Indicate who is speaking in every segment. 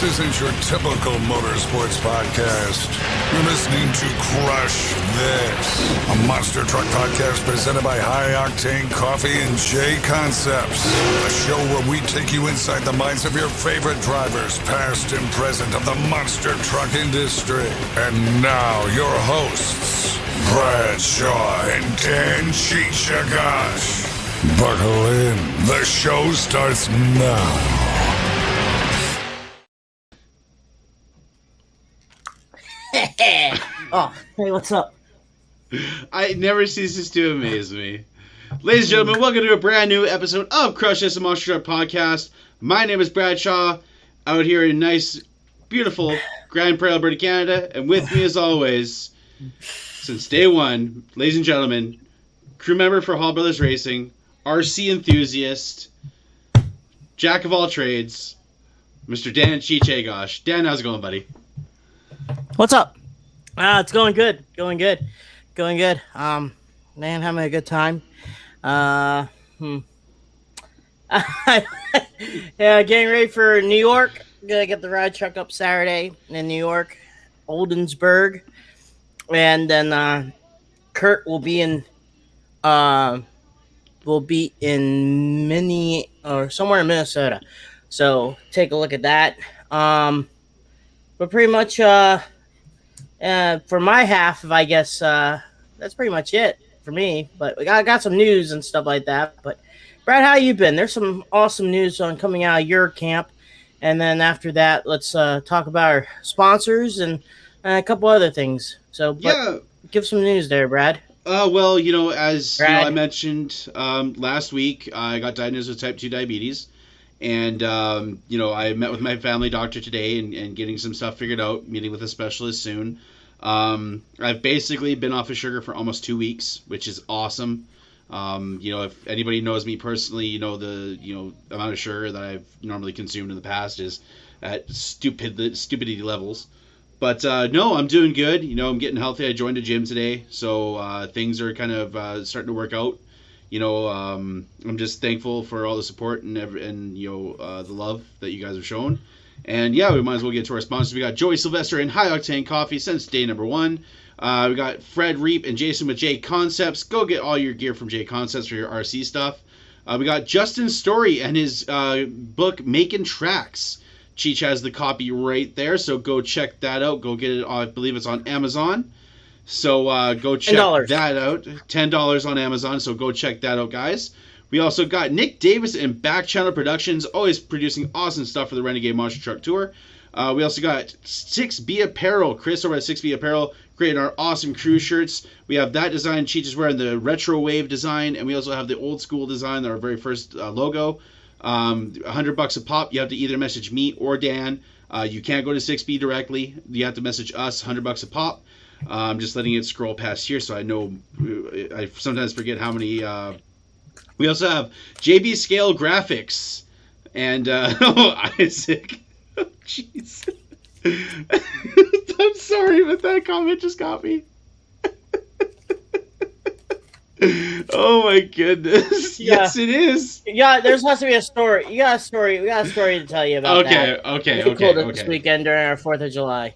Speaker 1: isn't your typical motorsports podcast. You're listening to Crush This, a monster truck podcast presented by High Octane Coffee and J Concepts. A show where we take you inside the minds of your favorite drivers, past and present, of the monster truck industry. And now, your hosts, Brad Shaw and Dan Chichagash. Buckle in. The show starts now.
Speaker 2: Oh, hey, what's up?
Speaker 3: It never ceases to amaze me. Ladies and gentlemen, welcome to a brand new episode of Crush This, a Monster Truck Podcast. My name is Brad Shaw, out here in nice, beautiful Grand Prairie, Alberta, Canada. And with me, as always, since day one, ladies and gentlemen, crew member for Hall Brothers Racing, RC enthusiast, jack of all trades, Mr. Dan Chichagash. Dan, how's it going, buddy?
Speaker 2: What's up? It's going good. Going good. Man, having a good time. Yeah, getting ready for New York. Gonna get the ride truck up Saturday in New York, Oldensburg, and then Kurt will be in somewhere in Minnesota. So take a look at that. But pretty much for my half of, I guess, that's pretty much it for me. But I got some news and stuff like that. But Brad, how you been? There's some awesome news coming out of your camp. And then after that, let's talk about our sponsors and a couple other things. So yeah, give some news there, Brad.
Speaker 3: Well, as I mentioned last week, I got diagnosed with type 2 diabetes. And, I met with my family doctor today and getting some stuff figured out, meeting with a specialist soon. I've basically been off of sugar for almost 2 weeks, which is awesome. If anybody knows me personally, the amount of sugar that I've normally consumed in the past is at stupidity levels. But, no, I'm doing good. I'm getting healthy. I joined a gym today, so things are kind of starting to work out. I'm just thankful for all the support and the love that you guys have shown. And yeah, we might as well get to our sponsors. We got Joey Sylvester and High Octane Coffee since day number one. We got Fred Reap and Jason with J Concepts. Go get all your gear from J Concepts for your RC stuff. We got Justin Story and his book Making Tracks. Cheech has the copy right there, so go check that out. Go get it. I believe it's on Amazon. So go check that out. $10 on Amazon, so go check that out, guys. We also got Nick Davis and Back Channel Productions, always producing awesome stuff for the Renegade Monster Truck Tour. We also got 6B Apparel. Chris over at 6B Apparel creating our awesome crew shirts. We have that design. Cheech is wearing the retro wave design, and we also have the old school design, our very first logo. $100 a pop. You have to either message me or Dan. You can't go to 6B directly. You have to message us. $100 a pop. I'm just letting it scroll past here, so I know I sometimes forget how many. We also have JB Scale Graphics and Isaac. Oh, jeez. I'm sorry, but that comment just got me. Oh my goodness! Yeah. Yes, it is.
Speaker 2: Yeah, there has to be a story. We got a story to tell you about that.
Speaker 3: Okay.
Speaker 2: This weekend during our 4th of July.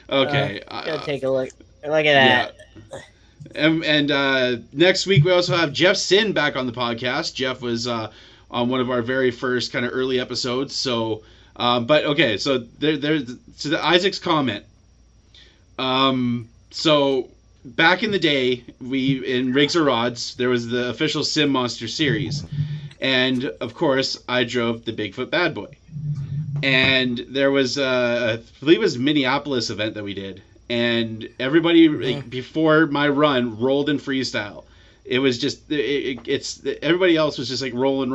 Speaker 3: Okay.
Speaker 2: Gotta take a look. Look at that.
Speaker 3: And next week we also have Jeff Sin back on the podcast. Jeff was on one of our very first kind of early episodes. So, but okay. So there's the Isaac's comment. So back in the day, in Rigs or Rods, there was the official Sim Monster series, and of course I drove the Bigfoot Bad Boy. And there was I believe it was a Minneapolis event that we did, and everybody before my run rolled in freestyle. It was just it's everybody else was just like rolling,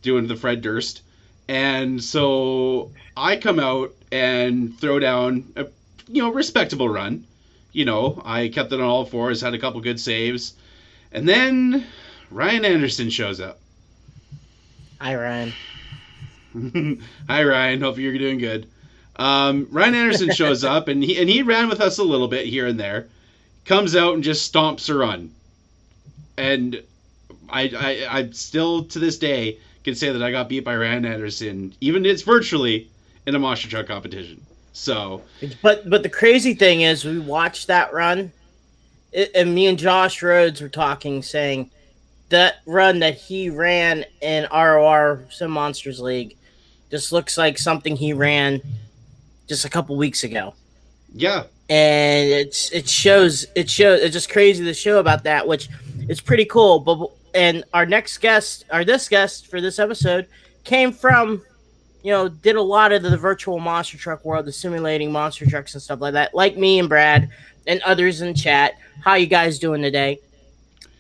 Speaker 3: doing the Fred Durst, and so I come out and throw down a respectable run. I kept it on all fours, had a couple good saves, and then Ryan Anderson shows up.
Speaker 2: Hi, Ryan.
Speaker 3: Hi, Ryan. Hope you're doing good. Ryan Anderson shows up, and he ran with us a little bit here and there. Comes out and just stomps a run. And I still, to this day, can say that I got beat by Rand Anderson, even it's virtually, in a monster truck competition. So,
Speaker 2: but the crazy thing is, we watched that run, and me and Josh Rhodes were talking, saying that run that he ran in ROR Sim Monsters League just looks like something he ran just a couple weeks ago.
Speaker 3: yeah.
Speaker 2: And it shows it's just crazy to show about that, which is pretty cool. But and our next guest, this guest for this episode, came from, did a lot of the virtual monster truck world, the simulating monster trucks and stuff like that, like me and Brad and others in chat. How you guys doing today?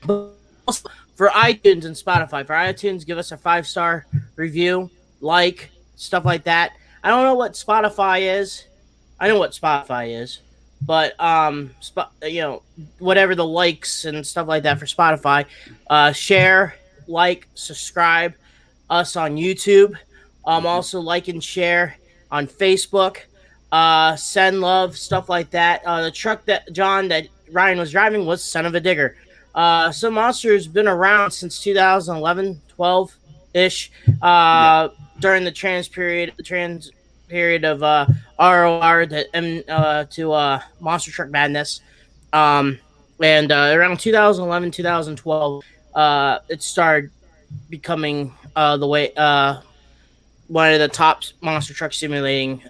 Speaker 2: But also for iTunes and Spotify, for iTunes, give us a 5-star review, like, stuff like that. I don't know what Spotify is. I know what Spotify is, but whatever the likes and stuff like that for Spotify, share, like, subscribe us on YouTube. Also like and share on Facebook. Send love, stuff like that. The truck that Ryan was driving was Son of a Digger. Some Monsters been around since 2011, 12 ish. During the trans period of ROR to Monster Truck Madness. And around 2011, 2012, it started becoming the way one of the top monster truck simulating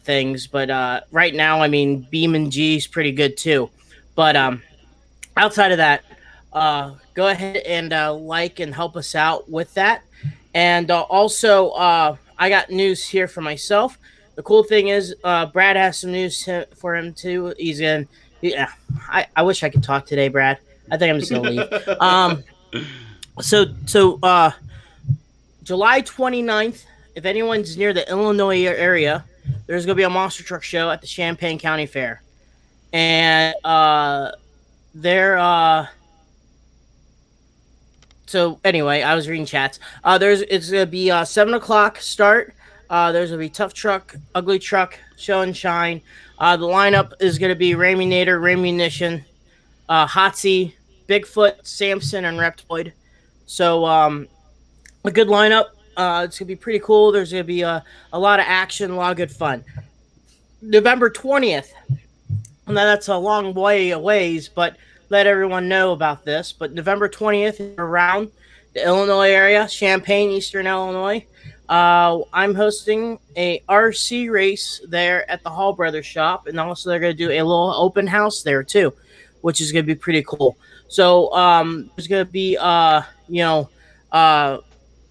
Speaker 2: things. But right now, I mean, Beam and G is pretty good too. But outside of that, go ahead and like and help us out with that. And also, I got news here for myself. The cool thing is, Brad has some news for him too. I wish I could talk today, Brad. I think I'm just gonna leave. So July 29th, if anyone's near the Illinois area, there's gonna be a monster truck show at the Champaign County Fair, and So anyway, I was reading chats. It's gonna be 7:00 start. There's gonna be Tough Truck, Ugly Truck, Show and Shine. The lineup is gonna be Raminator, Ramunition, Hotsy, Bigfoot, Samson, and Reptoid. So a good lineup. It's gonna be pretty cool. There's gonna be a lot of action, a lot of good fun. November 20th. Now that's a long way away, but let everyone know about this. But November 20th, around the Illinois area, Champaign, Eastern Illinois, I'm hosting a RC race there at the Hall Brothers shop, and also they're going to do a little open house there too, which is going to be pretty cool. So there's going to be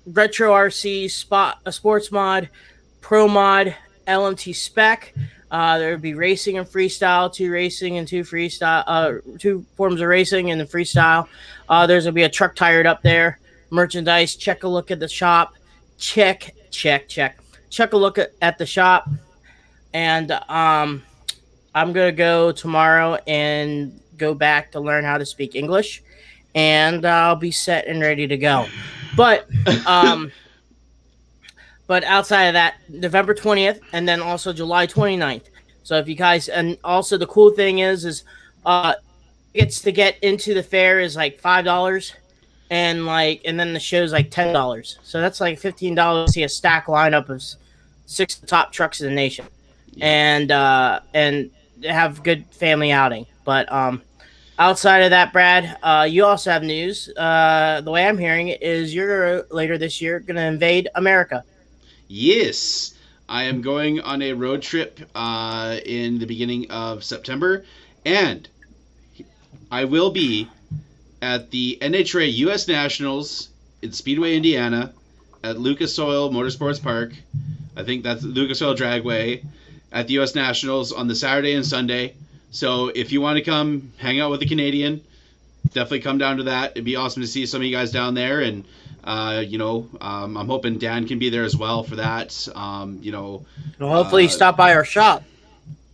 Speaker 2: retro RC, sports mod, pro mod, LMT spec. There would be racing and freestyle, 2 racing and 2 freestyle, 2 forms of racing and the freestyle. There's going to be a truck tired up there, merchandise. Check a look at the shop. Check a look at the shop. And I'm going to go tomorrow and go back to learn how to speak English. And I'll be set and ready to go. But outside of that, November 20th, and then also July 29th. So if you guys, and also the cool thing is gets to get into the fair is like $5, and then the show's like $10. So that's like $15 to see a stack lineup of 6 top trucks in the nation, and have good family outing. But outside of that, Brad, you also have news. The way I'm hearing it is you're later this year going to invade America.
Speaker 3: Yes, I am going on a road trip in the beginning of September, and I will be at the NHRA U.S. Nationals in Speedway, Indiana, at Lucas Oil Motorsports Park. I think that's Lucas Oil Dragway, at the U.S. Nationals on the Saturday and Sunday. So if you want to come hang out with a Canadian, definitely come down to that. It'd be awesome to see some of you guys down there, and I'm hoping Dan can be there as well for that.
Speaker 2: Hopefully stop by our shop.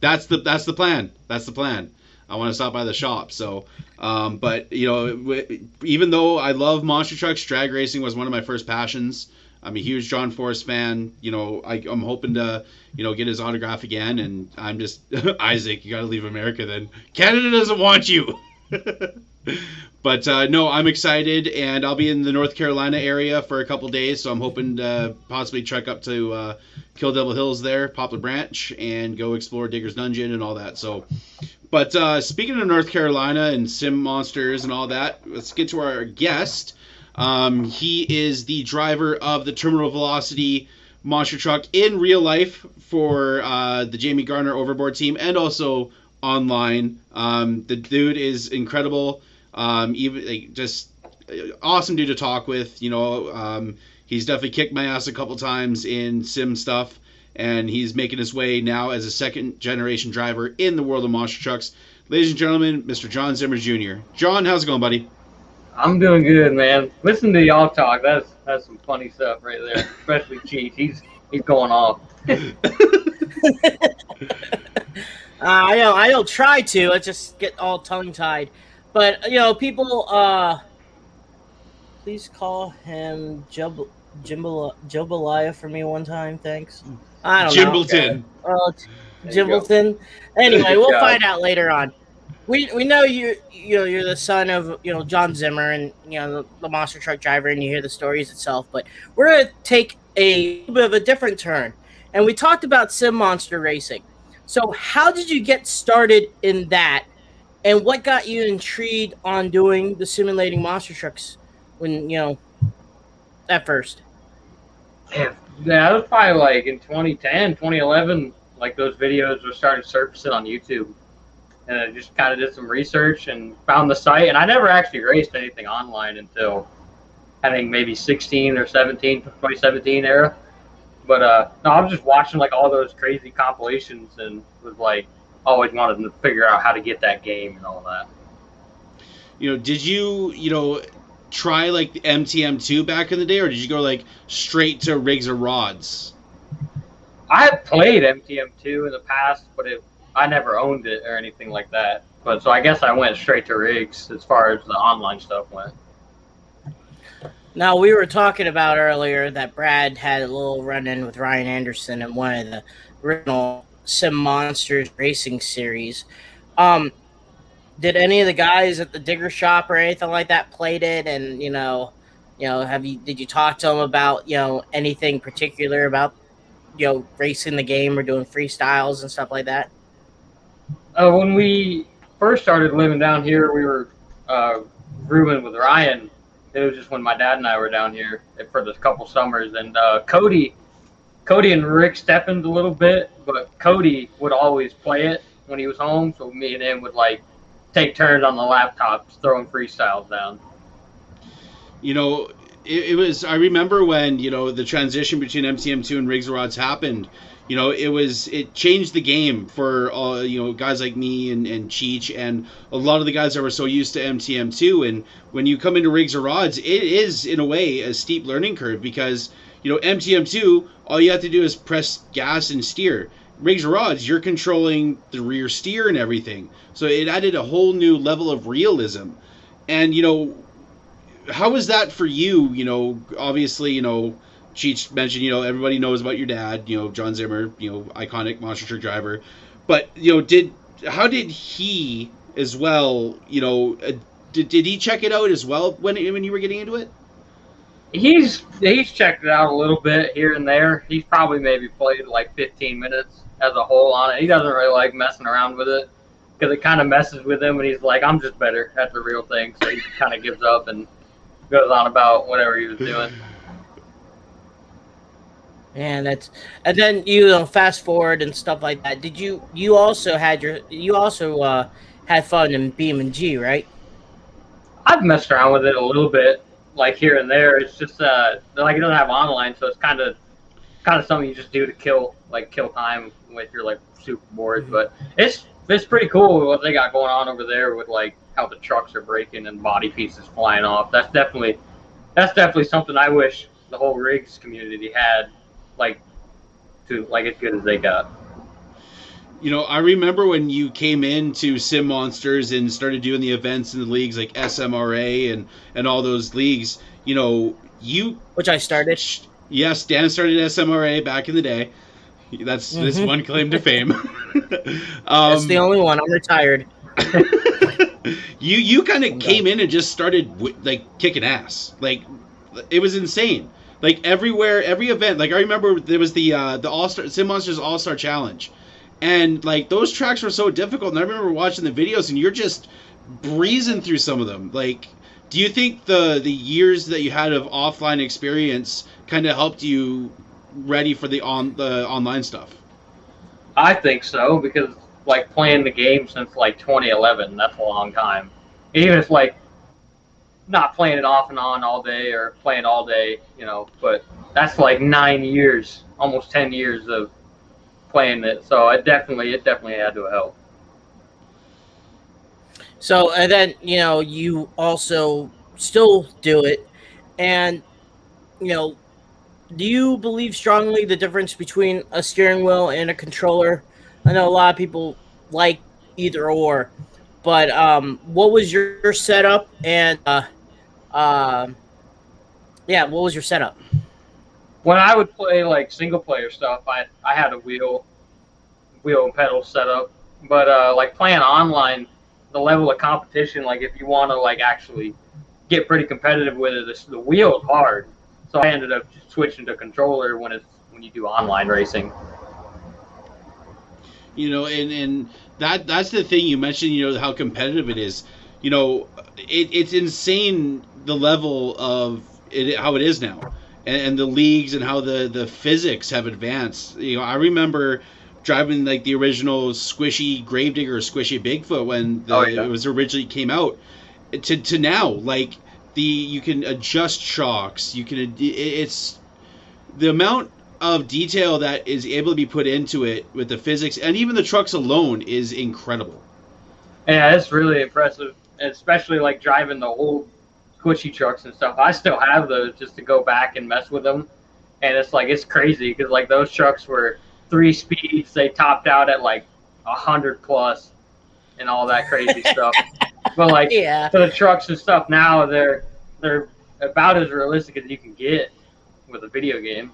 Speaker 3: That's the plan. That's the plan. I want to stop by the shop. So, but even though I love monster trucks, drag racing was one of my first passions. I'm a huge John Forrest fan. I'm hoping to, get his autograph again. And I'm just Isaac. You got to leave America then. Canada doesn't want you. But no, I'm excited, and I'll be in the North Carolina area for a couple days, so I'm hoping to possibly trek up to Kill Devil Hills there, Poplar Branch, and go explore Digger's Dungeon and all that. So, but speaking of North Carolina and sim monsters and all that, let's get to our guest. He is the driver of the Terminal Velocity monster truck in real life for the Jamie Garner Overboard team, and also online. The dude is incredible. Even just awesome dude to talk with. He's definitely kicked my ass a couple times in sim stuff, and he's making his way now as a second generation driver in the world of monster trucks. Ladies and gentlemen, Mr. Jon Zimmer Jr. John, how's it going, buddy?
Speaker 4: I'm doing good, man. Listen to y'all talk. That's some funny stuff right there. Especially Cheech. He's going off.
Speaker 2: I don't try to. I just get all tongue-tied. But, people, please call him Jambalaya for me one time, thanks. I don't know.
Speaker 3: Jimbleton.
Speaker 2: Jimbleton. Anyway, we'll find out later on. We know you're the son of, Jon Zimmer and, the monster truck driver, and you hear the stories itself. But we're going to take a little bit of a different turn. And we talked about sim monster racing. So how did you get started in that? And what got you intrigued on doing the simulating monster trucks when, at first?
Speaker 4: Yeah, that was probably like in 2010, 2011, like those videos were starting surfacing on YouTube. And I just kind of did some research and found the site. And I never actually raced anything online until I think maybe 2017 era. But no, I was just watching like all those crazy compilations and was like, always wanted to figure out how to get that game and all that.
Speaker 3: Did you, try like the MTM2 back in the day, or did you go like straight to rigs or rods?
Speaker 4: I have played MTM2 in the past, but I never owned it or anything like that. But so I guess I went straight to rigs as far as the online stuff went.
Speaker 2: Now, we were talking about earlier that Brad had a little run-in with Ryan Anderson in one of the original Sim Monsters racing series. Did any of the guys at the Digger shop or anything like that played it? And did you talk to them about anything particular about racing the game or doing freestyles and stuff like that?
Speaker 4: When we first started living down here, we were rooming with Ryan. It was just when my dad and I were down here for this couple summers, and Cody and Rick stepped a little bit, but Cody would always play it when he was home, so me and him would like take turns on the laptops throwing freestyles down.
Speaker 3: It was, I remember when, the transition between MTM2 and Rigs and Rods happened, it changed the game for all, guys like me and Cheech and a lot of the guys that were so used to MTM2. And when you come into Rigs or Rods, it is in a way a steep learning curve because, MTM2, all you have to do is press gas and steer. Rigs or Rods, you're controlling the rear steer and everything. So it added a whole new level of realism. And, how was that for you? Obviously, Cheech mentioned, everybody knows about your dad, Jon Zimmer, iconic monster truck driver. But, how did he as well, did he check it out as well when you were getting into it?
Speaker 4: He's checked it out a little bit here and there. He's probably maybe played like 15 minutes as a whole on it. He doesn't really like messing around with it because it kind of messes with him, and he's like, I'm just better at the real thing. So he kind of gives up and goes on about whatever he was doing.
Speaker 2: And then fast forward and stuff like that. Did you also had fun in BeamNG, right?
Speaker 4: I've messed around with it a little bit, like here and there. It's just like it doesn't have online, so it's kind of something you just do to kill time if you're like super bored. Mm-hmm. But it's pretty cool what they got going on over there with like how the trucks are breaking and body pieces flying off. That's definitely something I wish the whole rigs community had, like as good as they got.
Speaker 3: I remember when you came into Sim Monsters and started doing the events in the leagues like SMRA and all those leagues,
Speaker 2: which I started.
Speaker 3: Yes, Dan started SMRA back in the day. That's this one claim to fame.
Speaker 2: That's the only one. I'm retired.
Speaker 3: You kind of came in and just started kicking ass. Like it was insane. Like everywhere, every event. Like I remember there was the All-Star Sim Monsters All-Star Challenge, and like those tracks were so difficult. And I remember watching the videos, and you're just breezing through some of them. Like, do you think the years that you had of offline experience kind of helped you ready for the online stuff?
Speaker 4: I think so, because like playing the game since like 2011, that's a long time. Even if like not playing it off and on all day or playing all day, but that's like 9 years, almost 10 years of playing it. So it definitely had to help.
Speaker 2: So, and then, you also still do it. And, do you believe strongly the difference between a steering wheel and a controller? I know a lot of people like either or, but what was your setup? And what was your setup?
Speaker 4: When I would play like single player stuff, I had a wheel and pedal setup. But like playing online, the level of competition, like if you want to like actually get pretty competitive with it, the wheel is hard. So I ended up switching to controller when you do online racing.
Speaker 3: And that's the thing you mentioned. How competitive it is. It's insane the level of it, how it is now, and the leagues and how the physics have advanced. I remember driving like the original Squishy Gravedigger or Squishy Bigfoot when it was originally came out to now, like you can adjust shocks, it's the amount of detail that is able to be put into it with the physics, and even the trucks alone is incredible.
Speaker 4: Yeah, it's really impressive, especially like driving the old squishy trucks and stuff. I still have those just to go back and mess with them, and it's crazy because like those trucks were 3 speeds. They topped out at like 100 plus and all that crazy stuff. But like for the trucks and stuff now, they're about as realistic as you can get with a video game.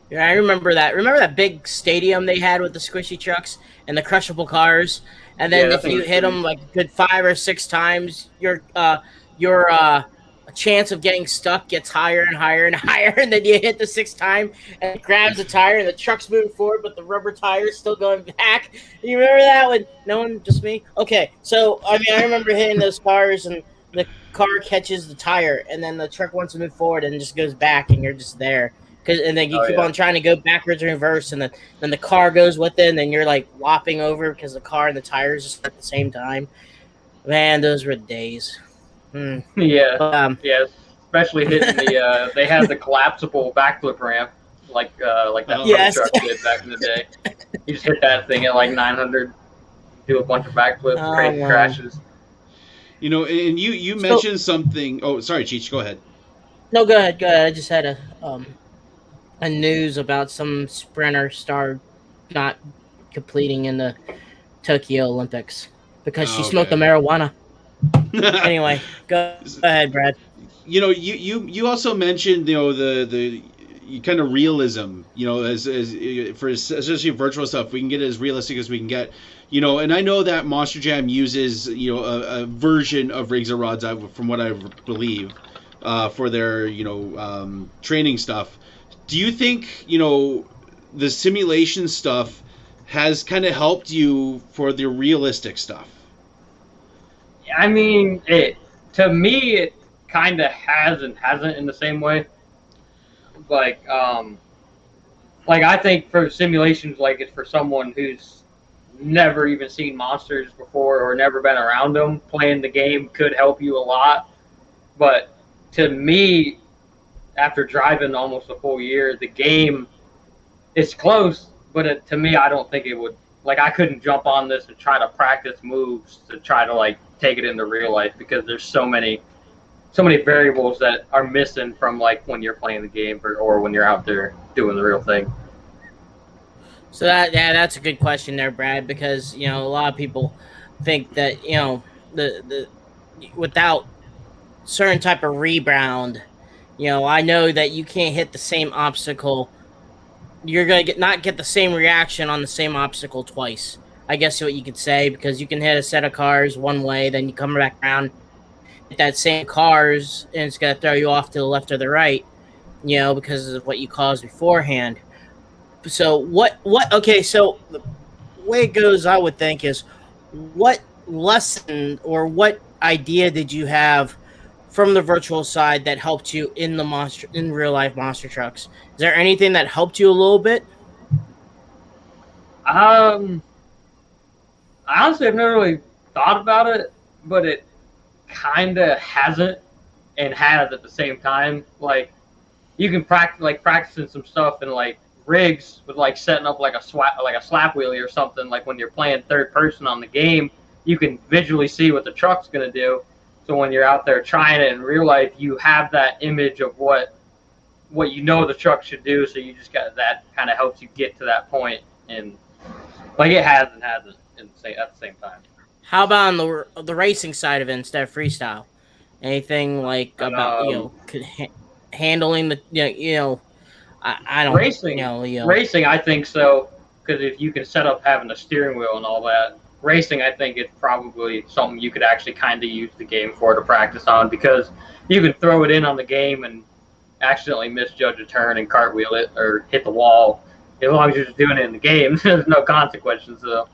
Speaker 2: Yeah, I remember that. Remember that big stadium they had with the squishy trucks and the crushable cars? And then if you hit them like a good 5 or 6 times, your chance of getting stuck gets higher and higher and higher. And then you hit the 6th time and it grabs the tire and the truck's moving forward, but the rubber tire is still going back. You remember that one? No one, just me? Okay, so I remember hitting those cars and the car catches the tire, and then the truck wants to move forward and just goes back, and you're just there. And then you keep on trying to go backwards and reverse, and then the car goes with it, and then you're like lopping over because the car and the tires just at the same time. Man, those were the days.
Speaker 4: Yeah, especially hitting the. They had the collapsible backflip ramp, like that truck did back in the day. You just hit that thing at like 900, do a bunch of backflips, crazy crashes.
Speaker 3: And you mentioned something. Oh, sorry, Cheech, go ahead.
Speaker 2: No, go ahead. I just had a news about some sprinter star not completing in the Tokyo Olympics because she smoked the marijuana. Anyway, go ahead, Brad.
Speaker 3: You also mentioned the kind of realism, as for especially virtual stuff, we can get it as realistic as we can get. And I know that Monster Jam uses a version of rigs and rods, from what I believe, for their training stuff. Do you think the simulation stuff has kind of helped you for the realistic stuff?
Speaker 4: To me it kind of has and hasn't in the same way. Like I think for simulations, like it's for someone who's never even seen monsters before or never been around them. Playing the game could help you a lot, but to me, after driving almost a full year, the game is close, but to me, I don't think it would. Like, I couldn't jump on this and try to practice moves to try to like take it into real life because there's so many variables that are missing from like when you're playing the game or when you're out there doing the real thing.
Speaker 2: So that's a good question there, Brad, because a lot of people think that the without certain type of rebound, I know that you can't hit the same obstacle. You're gonna not get the same reaction on the same obstacle twice, I guess what you could say, because you can hit a set of cars one way, then you come back around, hit that same cars, and it's going to throw you off to the left or the right, because of what you caused beforehand. So okay, so the way it goes, I would think, is what lesson or what idea did you have from the virtual side that helped you in real life monster trucks? Is there anything that helped you a little bit?
Speaker 4: Honestly, I've never really thought about it, but it kind of hasn't and has at the same time. Like, you can practicing some stuff in like rigs with like setting up like a slap wheelie or something. Like when you're playing third person on the game, you can visually see what the truck's gonna do. So when you're out there trying it in real life, you have that image of what the truck should do. So you just got that kind of helps you get to that point, and like it has and hasn't at the same time.
Speaker 2: How about on the racing side of it instead of freestyle? Anything like about handling the I don't
Speaker 4: racing. Racing, I think so, because if you can set up having a steering wheel and all that, racing, I think it's probably something you could actually kind of use the game for to practice on, because you can throw it in on the game and accidentally misjudge a turn and cartwheel it or hit the wall. As long as you're just doing it in the game, there's no consequences. So.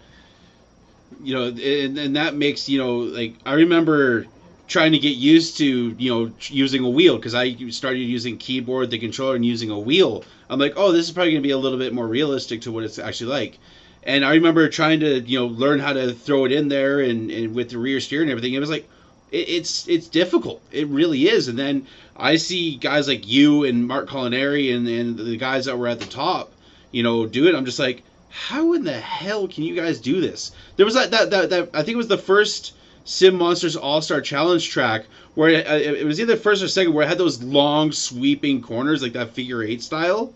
Speaker 3: And that makes, like, I remember trying to get used to, using a wheel, because I started using keyboard, the controller, and using a wheel. I'm like, oh, this is probably going to be a little bit more realistic to what it's actually like. And I remember trying to, learn how to throw it in there and with the rear steer and everything. It was like, it's difficult. It really is. And then I see guys like you and Mark Culinary and the guys that were at the top, do it. I'm just like, how in the hell can you guys do this? There was that I think it was the first Sim Monsters All-Star Challenge track where it was either first or second, where it had those long sweeping corners, like that figure 8 style.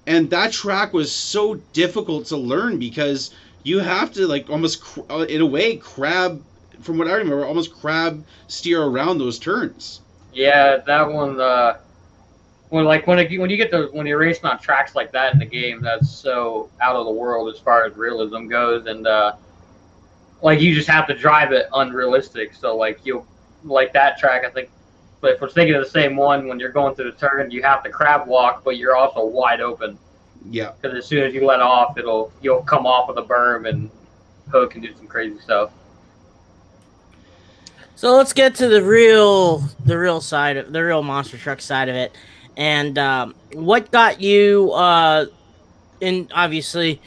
Speaker 3: And that track was so difficult to learn because you have to, like, almost in a way crab, from what I remember, almost crab steer around those turns.
Speaker 4: Yeah, that one. When you're racing on tracks like that in the game, that's so out of the world as far as realism goes, and like you just have to drive it unrealistic. So like that track, I think. But if we're thinking of the same one, when you're going through the turn, you have to crab walk, but you're also wide open.
Speaker 3: Yeah.
Speaker 4: Because as soon as you let off, you'll come off of the berm and hook and do some crazy stuff.
Speaker 2: So let's get to the real monster truck side of it. And what got you in, obviously,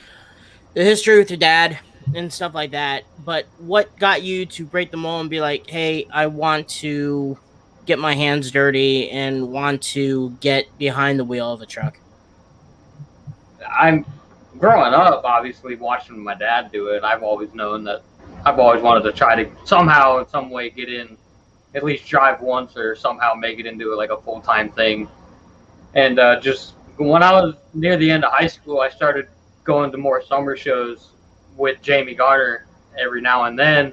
Speaker 2: the history with your dad and stuff like that, but what got you to break the mold and be like, hey, I want to get my hands dirty and want to get behind the wheel of a truck?
Speaker 4: I'm growing up, obviously, watching my dad do it. I've always known that I've always wanted to try to somehow, in some way, get in, at least drive once or somehow make it into like a full-time thing. And just when I was near the end of high school, I started going to more summer shows with Jamie Garner every now and then.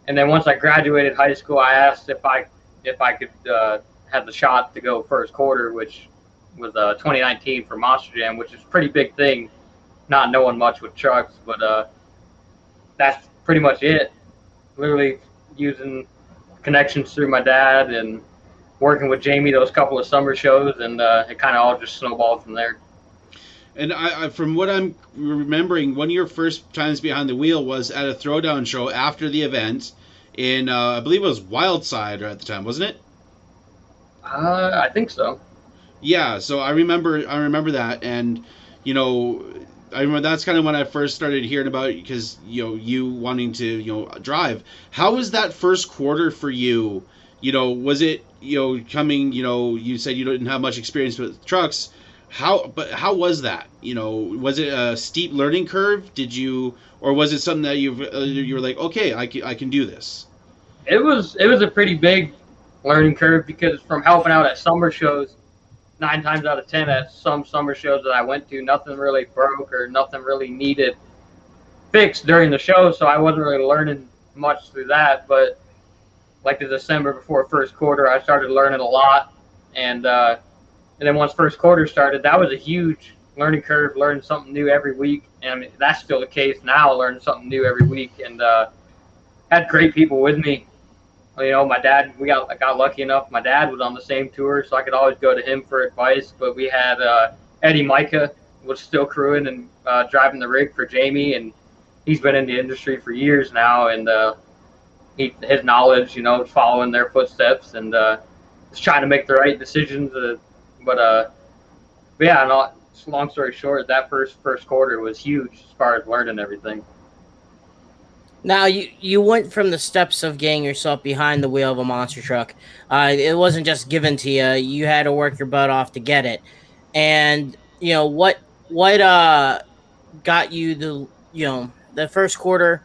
Speaker 4: And then once I graduated high school, I asked if I could have the shot to go first quarter, which was 2019 for Monster Jam, which is a pretty big thing, not knowing much with trucks. But that's pretty much it. Literally using connections through my dad and working with Jamie those couple of summer shows, and it kind of all just snowballed from there.
Speaker 3: And I, from what I'm remembering, one of your first times behind the wheel was at a Throwdown show after the event in, I believe it was Wildside at the time, wasn't it?
Speaker 4: I think so.
Speaker 3: Yeah, so I remember that, and I remember that's kind of when I first started hearing about it, because you wanting to drive. How was that first quarter for you? Was it coming? You said you didn't have much experience with trucks. How was that? Was it a steep learning curve? Or was it something that you were like, okay, I can do this?
Speaker 4: It was a pretty big learning curve, because from helping out at summer shows, 9 times out of 10 at some summer shows that I went to, nothing really broke or nothing really needed fixed during the show, so I wasn't really learning much through that. But like the December before first quarter, I started learning a lot, and then once first quarter started, that was a huge learning curve, learning something new every week. And I mean, that's still the case now, learning something new every week. And had great people with me. You know, my dad, I got lucky enough. My dad was on the same tour, so I could always go to him for advice. But we had Eddie Micah was still crewing and driving the rig for Jamie, and he's been in the industry for years now. And his knowledge, you know, following their footsteps and just trying to make the right decisions. But yeah, no, long story short, that first quarter was huge as far as learning everything.
Speaker 2: Now, you went from the steps of getting yourself behind the wheel of a monster truck. It wasn't just given to you. You had to work your butt off to get it. And, you know, what got you the first quarter,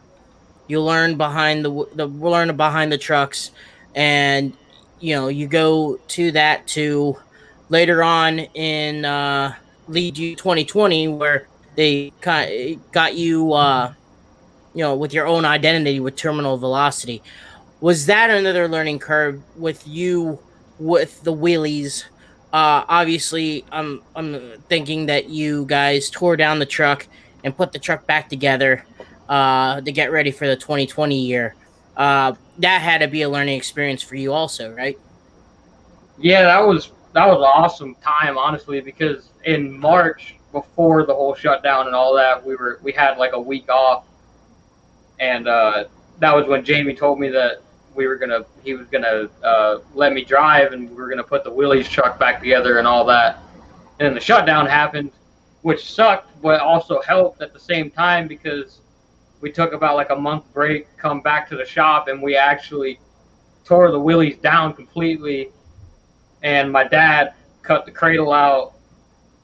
Speaker 2: you learn behind behind the trucks, and, you know, you go to that to later on in Lead You 2020, where they kind of got you, you know, with your own identity with terminal velocity. Was that another learning curve with you with the wheelies? Obviously, I'm thinking that you guys tore down the truck and put the truck back together to get ready for the 2020 year. That had to be a learning experience for you also, right?
Speaker 4: Yeah, that was an awesome time, honestly, because in March, before the whole shutdown and all that, we had like a week off. And that was when Jamie told me that he was gonna let me drive, and we were gonna put the Willys truck back together and all that. And then the shutdown happened, which sucked, but also helped at the same time, because we took about like a month break, come back to the shop, and we actually tore the Willys down completely. And my dad cut the cradle out.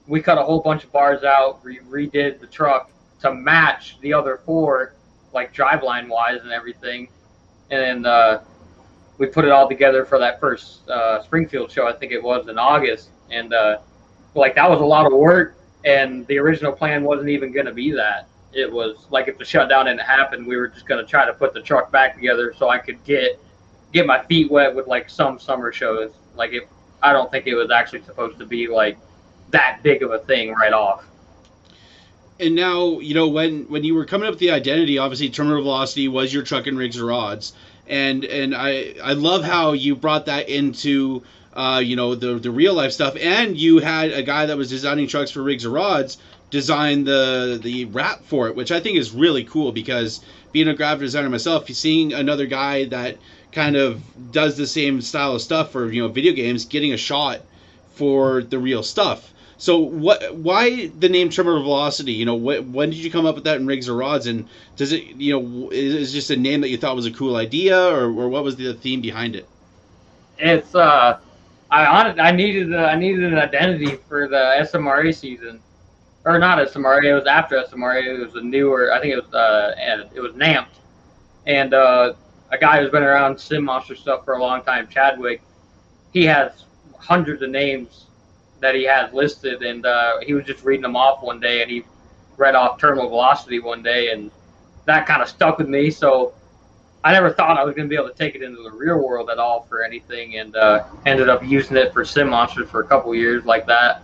Speaker 4: We cut a whole bunch of bars out. We redid the truck to match the other four, like driveline wise and everything. And then we put it all together for that first Springfield show, I think it was in August. And like, that was a lot of work, and the original plan wasn't even going to be that. It was like, if the shutdown didn't happen, we were just going to try to put the truck back together so I could get my feet wet with like some summer shows. Like, I don't think it was actually supposed to be like that big of a thing right off.
Speaker 3: And now, you know, when you were coming up with the identity, obviously Terminal Velocity was your truck and rigs or rods, and I love how you brought that into you know, the real life stuff, and you had a guy that was designing trucks for rigs or rods design the wrap for it, which I think is really cool, because being a graphic designer myself, seeing another guy that kind of does the same style of stuff for, you know, video games, getting a shot for the real stuff. So why the name Terminal Velocity? You know, when did you come up with that in rigs or rods? And does it, you know, is it just a name that you thought was a cool idea, or what was the theme behind it?
Speaker 4: It's I needed an identity for the SMRA season, or not SMRA. It was after SMRA. It was a newer. I think it was NAMPed, and a guy who's been around Sim Monster stuff for a long time, Chadwick. He has hundreds of names that he has listed, and he was just reading them off one day, and he read off Terminal Velocity one day, and that kind of stuck with me. So I never thought I was going to be able to take it into the real world at all for anything, and ended up using it for Sim Monsters for a couple of years like that.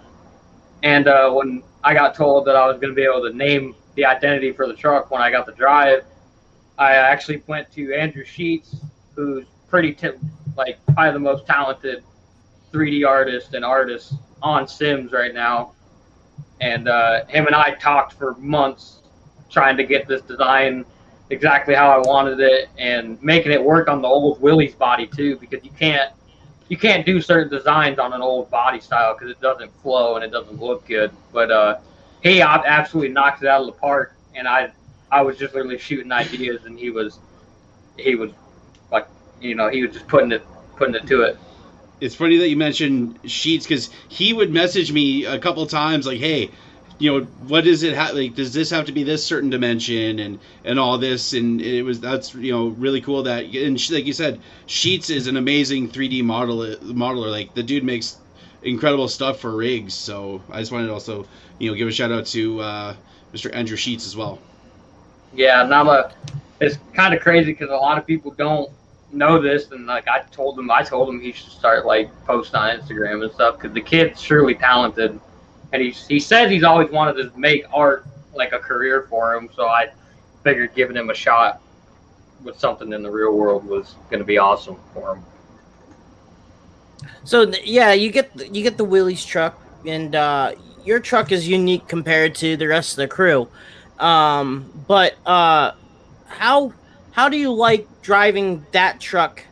Speaker 4: And when I got told that I was going to be able to name the identity for the truck when I got the drive, I actually went to Andrew Sheets, who's probably the most talented 3D artist on Sims right now. And him and I talked for months trying to get this design exactly how I wanted it, and making it work on the old Willys body too, because you can't do certain designs on an old body style because it doesn't flow and it doesn't look good. But he absolutely knocked it out of the park, and I was just literally shooting ideas, and he was like, you know, he was just putting it to it.
Speaker 3: It's funny that you mentioned Sheets, because he would message me a couple times like, hey, you know, what does it have? Like, does this have to be this certain dimension and all this? And that's, you know, really cool that, and like you said, Sheets is an amazing 3D modeler. Like, the dude makes incredible stuff for rigs. So I just wanted to also, you know, give a shout out to Mr. Andrew Sheets as well.
Speaker 4: Yeah, and it's kind of crazy because a lot of people don't know this, and like I told him he should start like posting on Instagram and stuff, because the kid's surely talented. and he says he's always wanted to make art like a career for him. So I figured giving him a shot with something in the real world was going to be awesome for him.
Speaker 2: So yeah, you get the Willys truck, and your truck is unique compared to the rest of the crew. But how do you like driving that truck?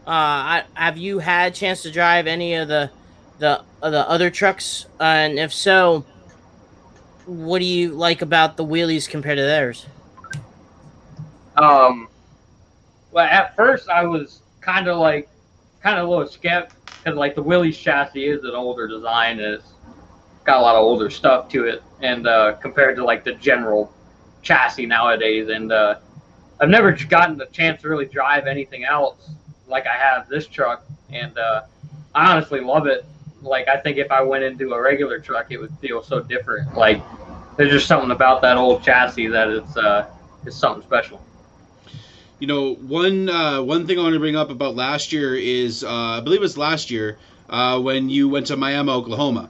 Speaker 2: Have you had a chance to drive any of the other trucks? And if so, what do you like about the wheelies compared to theirs?
Speaker 4: Well, at first I was kind of a little skeptical because like the Willys chassis is an older design and it's got a lot of older stuff to it, and compared to like the general chassis nowadays, and I've never gotten the chance to really drive anything else like I have this truck, and I honestly love it. Like I think if I went into a regular truck, it would feel so different. Like there's just something about that old chassis that it's something special.
Speaker 3: You know, one thing I want to bring up about last year is I believe it was last year when you went to Miami, Oklahoma.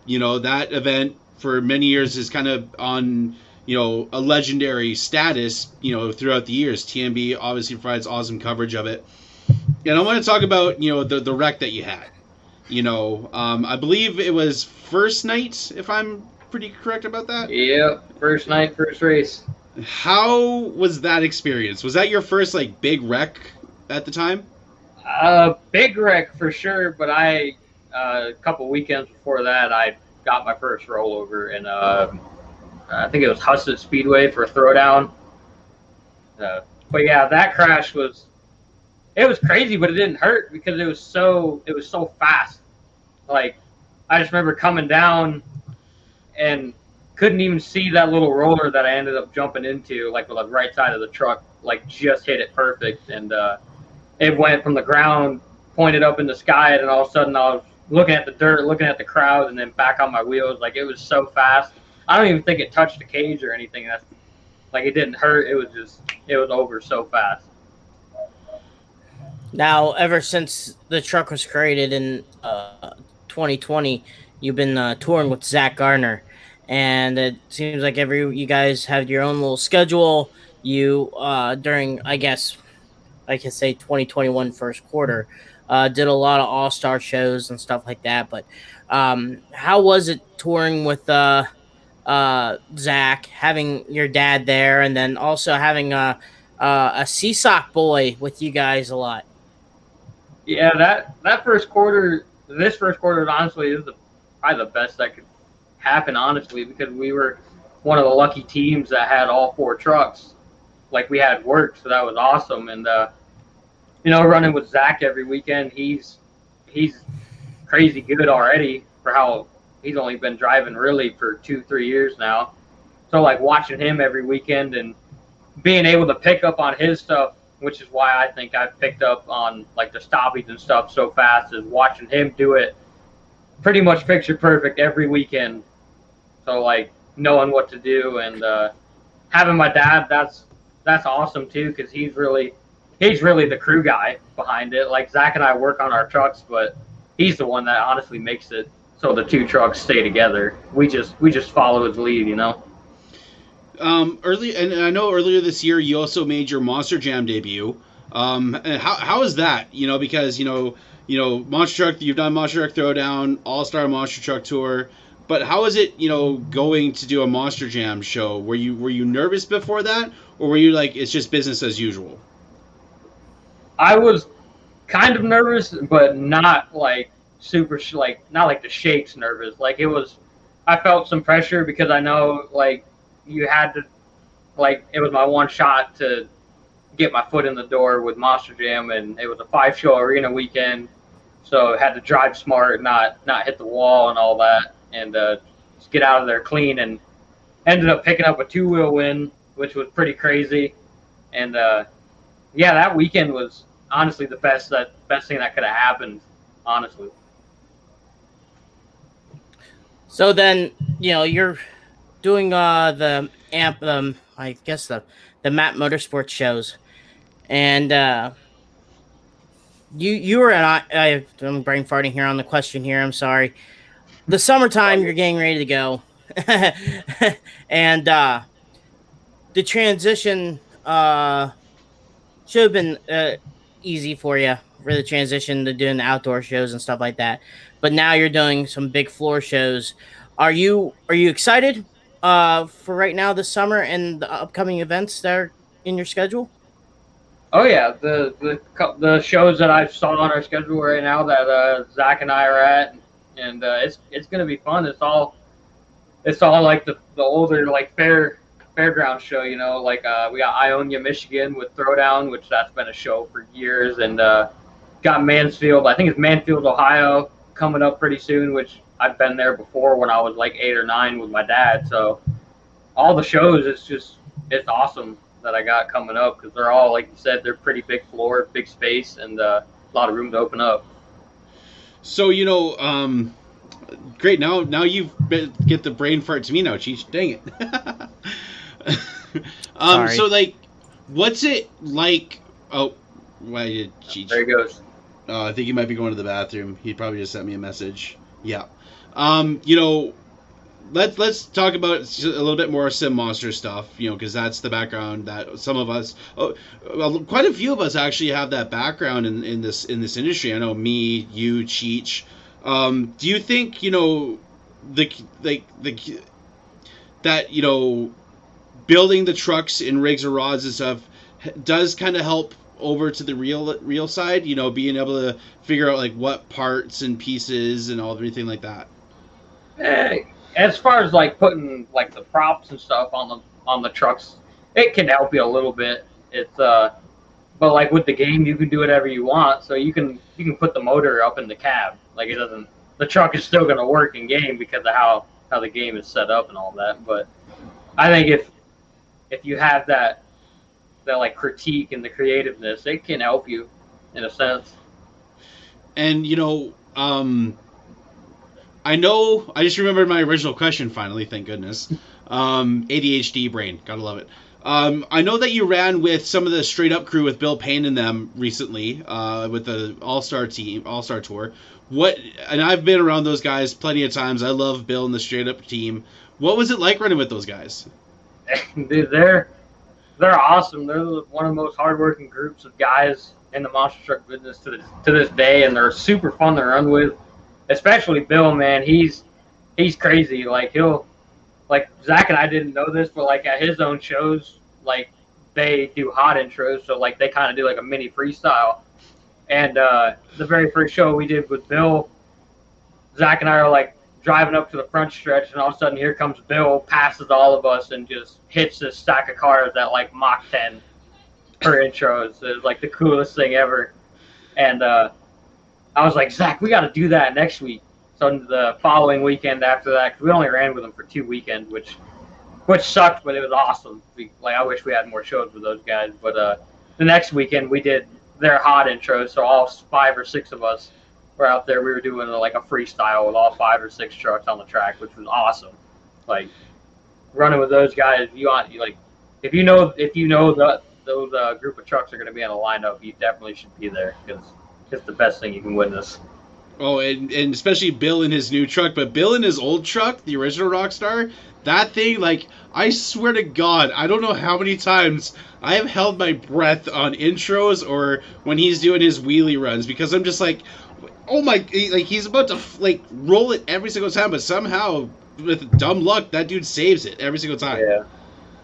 Speaker 3: You know, that event for many years is kind of on, you know, a legendary status, you know, throughout the years. TMB obviously provides awesome coverage of it. And I want to talk about, you know, the wreck that you had. You know, I believe it was first night, if I'm pretty correct about that.
Speaker 4: Yep, first night, first race.
Speaker 3: How was that experience? Was that your first, like, big wreck at the time?
Speaker 4: Big wreck for sure, but a couple weekends before that, I got my first rollover, and I think it was Husset Speedway for a Throwdown. But yeah, that crash was crazy, but it didn't hurt because it was so fast. Like I just remember coming down and couldn't even see that little roller that I ended up jumping into, like with the right side of the truck, like just hit it perfect, and it went from the ground, pointed up in the sky, and then all of a sudden I was looking at the dirt, looking at the crowd, and then back on my wheels. Like it was so fast. I don't even think it touched the cage or anything. That's like it didn't hurt. It was over so fast.
Speaker 2: Now, ever since the truck was created in 2020, you've been touring with Zach Garner, and it seems like you guys have your own little schedule. You during, I guess I can say 2021 first quarter, did a lot of all-star shows and stuff like that. But how was it touring with Zach, having your dad there, and then also having a Seasock boy with you guys a lot?
Speaker 4: Yeah, that first quarter, this first quarter honestly is probably the best that could happen, honestly, because we were one of the lucky teams that had all four trucks. Like we had work, so that was awesome. And you know, running with Zach every weekend, he's crazy good already for how he's only been driving really for 2-3 years now. So like watching him every weekend and being able to pick up on his stuff, which is why I think I've picked up on like the stoppies and stuff so fast, is watching him do it pretty much picture perfect every weekend. So like knowing what to do, and having my dad, that's awesome too, because he's really the crew guy behind it. Like Zach and I work on our trucks, but he's the one that honestly makes it so the two trucks stay together. We just follow his lead, you know.
Speaker 3: And I know earlier this year you also made your Monster Jam debut. And how is that? You know, because you know Monster Truck, you've done Monster Truck Throwdown, All Star Monster Truck Tour, but how is it, you know, going to do a Monster Jam show? Were you nervous before that, or were you like it's just business as usual?
Speaker 4: I was kind of nervous, but not like super not like the shakes nervous. Like I felt some pressure because I know like you had to, like it was my one shot to get my foot in the door with Monster Jam, and it was a 5-show arena weekend, so I had to drive smart, not hit the wall and all that, and just get out of there clean, and ended up picking up a 2-wheel win, which was pretty crazy. And yeah, that weekend was honestly the best thing that could have happened, honestly.
Speaker 2: So then, you know, you're doing the I guess the Matt Motorsports shows, and you were I'm brain farting here on the question here. I'm sorry. the summertime, you're getting ready to go, and the transition should have been easy for you for the transition to doing outdoor shows and stuff like that. But now you're doing some big floor shows. Are you excited for right now this summer and the upcoming events that are in your schedule?
Speaker 4: Oh yeah, the shows that I saw on our schedule right now that Zach and I are at, and it's gonna be fun. It's all like the older like fairground show, like we got Ionia, Michigan with Throwdown, which that's been a show for years, and got Mansfield. I think it's Mansfield, Ohio, coming up pretty soon, which I've been there before when I was like 8 or 9 with my dad. So all the shows, it's awesome that I got coming up because they're all, like you said, they're pretty big floor, big space, and a lot of room to open up.
Speaker 3: So great. Now you've get the brain fart to me now, Cheech. Dang it.
Speaker 2: Sorry.
Speaker 3: So like, what's it like? Oh, why did Cheech?
Speaker 4: There he goes.
Speaker 3: I think he might be going to the bathroom. He probably just sent me a message. Yeah. Let's talk about a little bit more Sim Monster stuff, because that's the background that some of us, quite a few of us actually have that background in this industry. I know me, you, Cheech. Do you think building the trucks and rigs or rods and stuff does kind of help over to the real side? Being able to figure out like what parts and pieces and everything like that.
Speaker 4: As far as like putting like the props and stuff on the trucks, it can help you a little bit. It's but like with the game, you can do whatever you want. So you can put the motor up in the cab. Like the truck is still gonna work in game because of how the game is set up and all that. But I think if you have that like critique and the creativeness, it can help you in a sense.
Speaker 3: And I just remembered my original question finally, thank goodness. ADHD brain, gotta love it. I know that you ran with some of the Straight Up crew with Bill Payne and them recently, with the All-Star Tour. And I've been around those guys plenty of times. I love Bill and the Straight Up team. What was it like running with those guys?
Speaker 4: Dude, they're awesome. They're one of the most hardworking groups of guys in the monster truck business to this day, and they're super fun to run with. Especially Bill, man, he's crazy. Like Zach and I didn't know this, but like at his own shows, like they do hot intros, so like they kind of do like a mini freestyle. And the very first show we did with Bill, Zach and I are like driving up to the front stretch, and all of a sudden here comes Bill, passes all of us, and just hits this stack of cars at like Mach 10 per intros. It was like the coolest thing ever. And I was like, Zach, we got to do that next week. So the following weekend after that, because we only ran with them for 2 weekends, which sucked, but it was awesome. I wish we had more shows with those guys. But the next weekend we did their hot intros, so all 5 or 6 of us were out there. We were doing like a freestyle with all 5 or 6 trucks on the track, which was awesome. Like running with those guys, if you know those group of trucks are going to be in a lineup, you definitely should be there because it's the best thing you can witness.
Speaker 3: Oh, and especially Bill in his new truck, but Bill in his old truck, the original Rockstar, that thing, like, I swear to God, I don't know how many times I have held my breath on intros or when he's doing his wheelie runs, because I'm just like, oh my, like, he's about to, like, roll it every single time, but somehow, with dumb luck, that dude saves it every single time.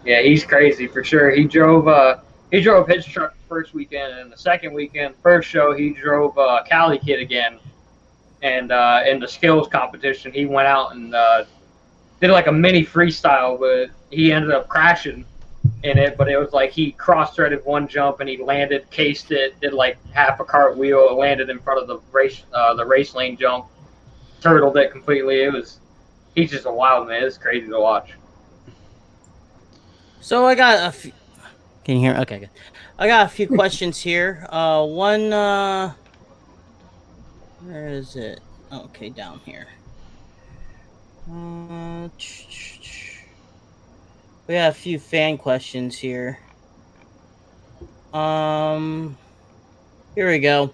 Speaker 4: Yeah, he's crazy, for sure. He drove his truck first weekend, and the second weekend, first show, he drove Cali Kid again. And in the skills competition, he went out and did like a mini freestyle, but he ended up crashing in it. But it was like he cross-threaded one jump and he landed, cased it, did like half a cartwheel, landed in front of the race lane jump, turtled it completely. He's just a wild man. It's crazy to watch.
Speaker 2: So I got a few. Can you hear? Okay, good. I got a few questions here. One. Where is it? Okay, down here. We have a few fan questions here. Here we go.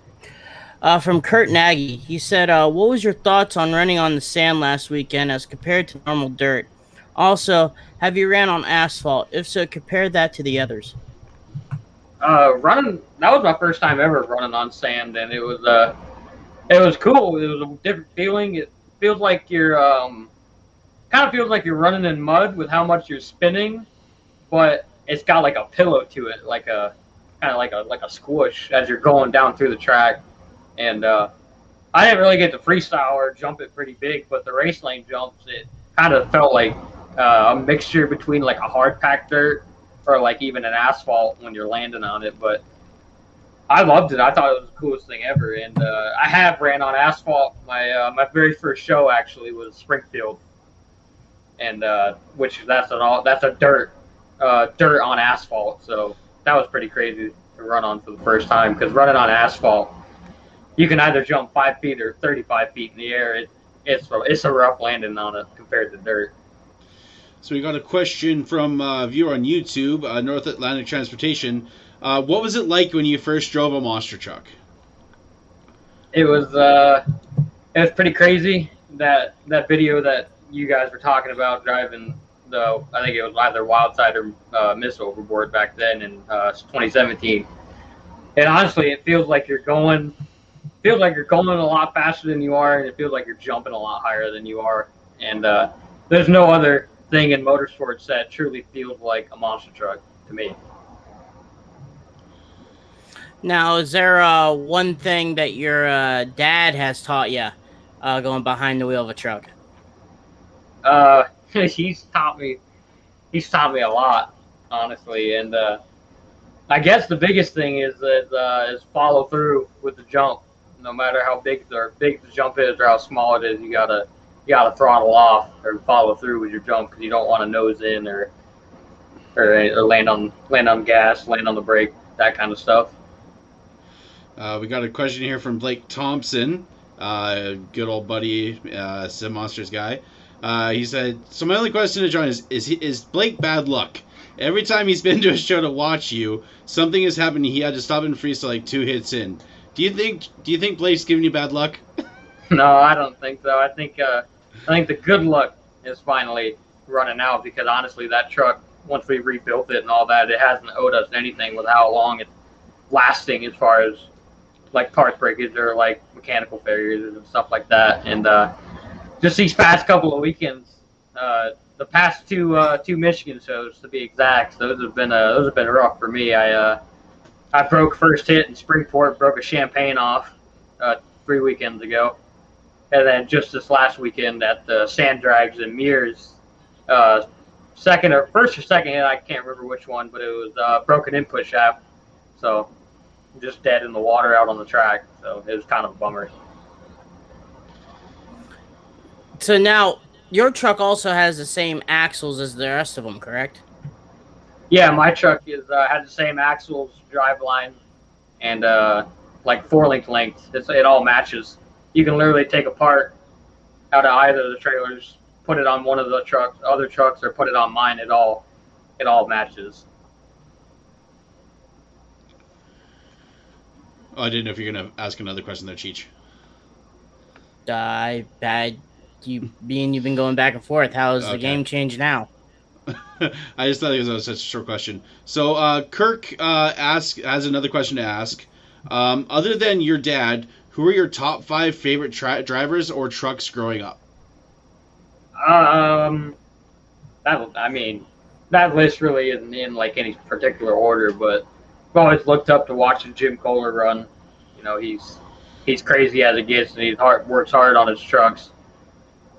Speaker 2: From Kurt Nagy. He said, what was your thoughts on running on the sand last weekend as compared to normal dirt? Also, have you ran on asphalt? If so, compare that to the others.
Speaker 4: Running, that was my first time ever running on sand, and it was cool. It was a different feeling. It feels like you're kind of feels like you're running in mud with how much you're spinning, but it's got like a pillow to it, like a kind of like a squish as you're going down through the track. And I didn't really get to freestyle or jump it pretty big, but the race lane jumps, it kind of felt like a mixture between like a hard packed dirt or like even an asphalt when you're landing on it. But I loved it. I thought it was the coolest thing ever. And I have ran on asphalt. My very first show actually was Springfield, and which that's a dirt on asphalt. So that was pretty crazy to run on for the first time, because running on asphalt, you can either jump 5 feet or 35 feet in the air. It's a rough landing on it compared to dirt.
Speaker 3: So we got a question from a viewer on YouTube, North Atlantic Transportation. What was it like when you first drove a monster truck?
Speaker 4: It was pretty crazy. That video that you guys were talking about driving I think it was either Wildside or Miss Overboard back then in 2017. And honestly, it feels like you're going a lot faster than you are, and it feels like you're jumping a lot higher than you are. And there's no other thing in motorsports that truly feels like a monster truck to me.
Speaker 2: Now, is there one thing that your dad has taught you going behind the wheel of a truck?
Speaker 4: He's taught me a lot, honestly. And I guess the biggest thing is follow through with the jump. No matter how big the jump is or how small it is, you gotta throttle off or follow through with your jump, because you don't want to nose in or land on gas, land on the brake, that kind of stuff.
Speaker 3: We got a question here from Blake Thompson, good old buddy, Sim Monsters guy. He said, so my only question to John is Blake bad luck? Every time he's been to a show to watch you, something has happened. He had to stop and freestyle like 2 hits in. Do you think Blake's giving you bad luck?
Speaker 4: No, I don't think so. I think the good luck is finally running out, because honestly, that truck, once we rebuilt it and all that, it hasn't owed us anything with how long it's lasting as far as like parts breakage or like mechanical failures and stuff like that. And just these past couple of weekends, the past two Michigan shows to be exact, those have been rough for me. I broke first hit in Springport, broke a champagne off 3 weekends ago, and then just this last weekend at the sand drags in Mears, first or second hit, I can't remember which one, but it was broken input shaft, so just dead in the water out on the track. So it was kind of a bummer.
Speaker 2: So now, your truck also has the same axles as the rest of them, correct?
Speaker 4: Yeah, my truck has the same axles, driveline, and like 4-link length. It all matches. You can literally take a part out of either of the trailers, put it on one of the other trucks, or put it on mine. It all matches.
Speaker 3: Oh, I didn't know if you're gonna ask another question there, Cheech.
Speaker 2: You've been going back and forth. How has the game changed now?
Speaker 3: I just thought it was such a short question. So Kirk has another question to ask. Other than your dad, who are your top 5 favorite drivers or trucks growing up?
Speaker 4: That list really isn't in like any particular order, but I've always looked up to watching Jim Kohler run. You know, he's crazy as it gets, and he works hard on his trucks.